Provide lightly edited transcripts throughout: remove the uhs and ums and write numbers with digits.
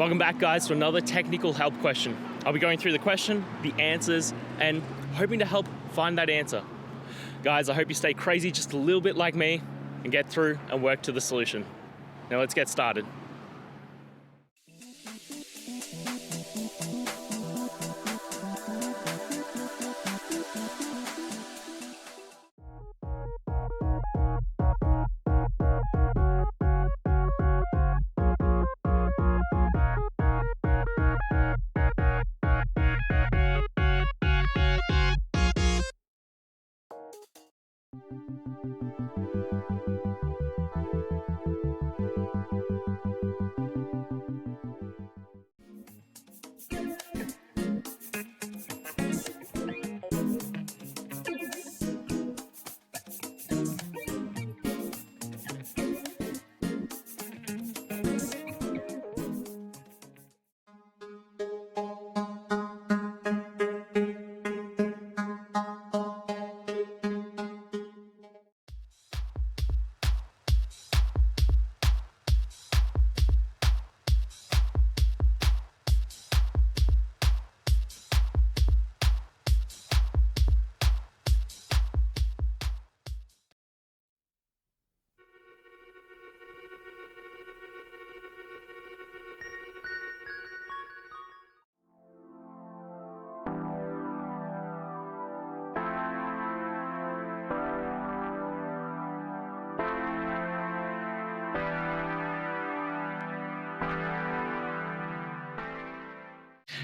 Welcome back, guys, to another technical help question. I'll be going through the question, the answers, and hoping to help find that answer. Guys, I hope you stay crazy just a little bit like me and get through and work to the solution. Now let's get started.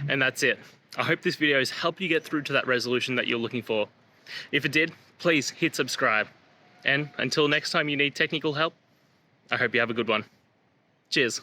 And that's it. I hope this video has helped you get through to that resolution that you're looking for. If it did, please hit subscribe. And until next time you need technical help, I hope you have a good one. Cheers.